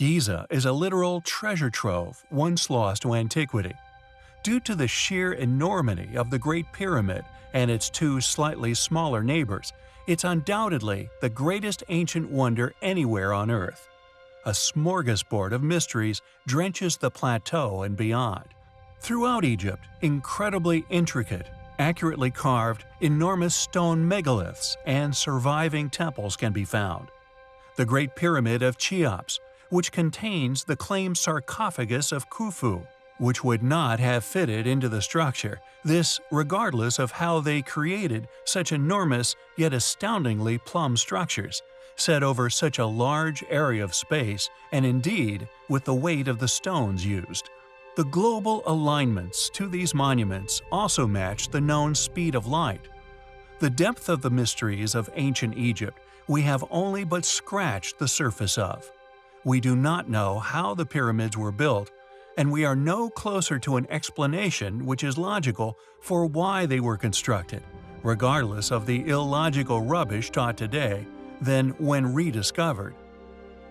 Giza is a literal treasure trove once lost to antiquity. Due to the sheer enormity of the Great Pyramid and its two slightly smaller neighbors, it's undoubtedly the greatest ancient wonder anywhere on Earth. A smorgasbord of mysteries drenches the plateau and beyond. Throughout Egypt, incredibly intricate, accurately carved, enormous stone megaliths and surviving temples can be found. The Great Pyramid of Cheops, which contains the claimed sarcophagus of Khufu, which would not have fitted into the structure, this regardless of how they created such enormous yet astoundingly plumb structures, set over such a large area of space and indeed with the weight of the stones used. The global alignments to these monuments also match the known speed of light. The depth of the mysteries of ancient Egypt we have only but scratched the surface of. We do not know how the pyramids were built, and we are no closer to an explanation which is logical for why they were constructed, regardless of the illogical rubbish taught today, than when rediscovered.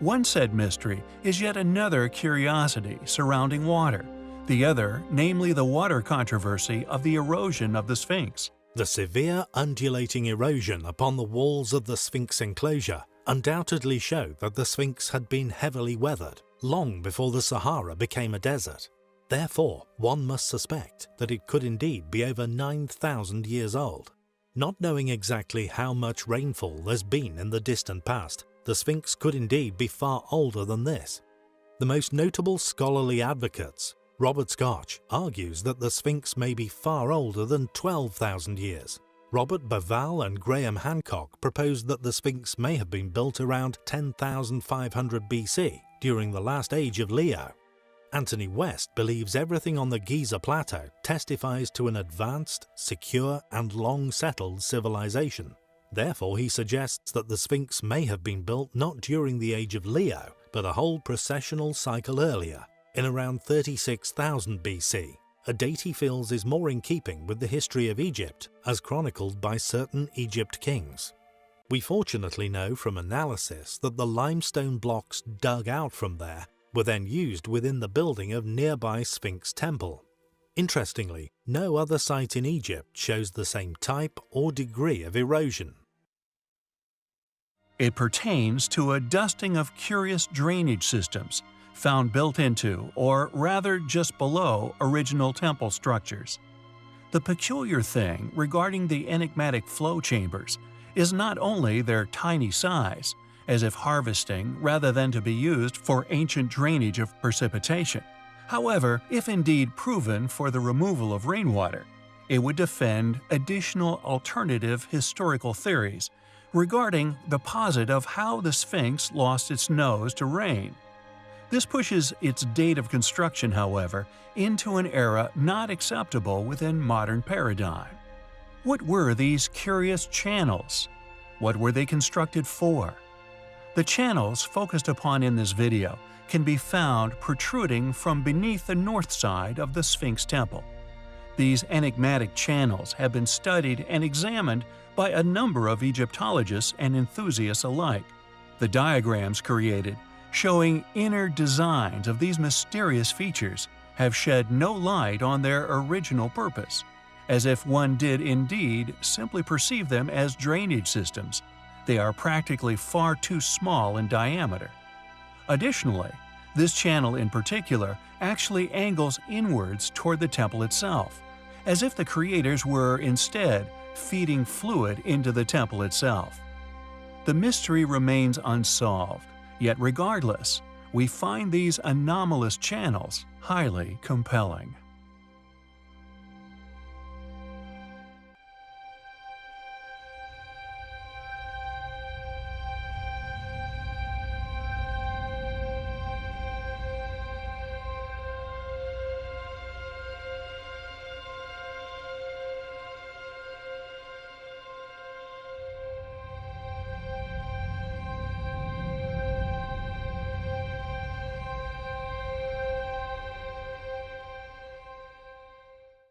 One said mystery is yet another curiosity surrounding water, the other namely the water controversy of the erosion of the Sphinx. The severe undulating erosion upon the walls of the Sphinx enclosure undoubtedly showed that the Sphinx had been heavily weathered long before the Sahara became a desert. Therefore, one must suspect that it could indeed be over 9,000 years old. Not knowing exactly how much rainfall there's been in the distant past, the Sphinx could indeed be far older than this. The most notable scholarly advocates, Robert Scotch, argues that the Sphinx may be far older than 12,000 years. Robert Bauval and Graham Hancock proposed that the Sphinx may have been built around 10,500 BC, during the last age of Leo. Anthony West believes everything on the Giza Plateau testifies to an advanced, secure and long-settled civilization. Therefore, he suggests that the Sphinx may have been built not during the age of Leo, but a whole precessional cycle earlier, in around 36,000 BC. A date he feels is more in keeping with the history of Egypt as chronicled by certain Egypt kings. We fortunately know from analysis that the limestone blocks dug out from there were then used within the building of nearby Sphinx Temple. Interestingly, no other site in Egypt shows the same type or degree of erosion. It pertains to a dusting of curious drainage systems found built into, or rather just below, original temple structures. The peculiar thing regarding the enigmatic flow chambers is not only their tiny size, as if harvesting rather than to be used for ancient drainage of precipitation. However, if indeed proven for the removal of rainwater, it would defend additional alternative historical theories regarding the posit of how the Sphinx lost its nose to rain. This pushes its date of construction, however, into an era not acceptable within modern paradigm. What were these curious channels? What were they constructed for? The channels focused upon in this video can be found protruding from beneath the north side of the Sphinx Temple. These enigmatic channels have been studied and examined by a number of Egyptologists and enthusiasts alike. The diagrams created showing inner designs of these mysterious features have shed no light on their original purpose, as if one did indeed simply perceive them as drainage systems. They are practically far too small in diameter. Additionally, this channel in particular actually angles inwards toward the temple itself, as if the creators were instead feeding fluid into the temple itself. The mystery remains unsolved, yet regardless, we find these anomalous channels highly compelling.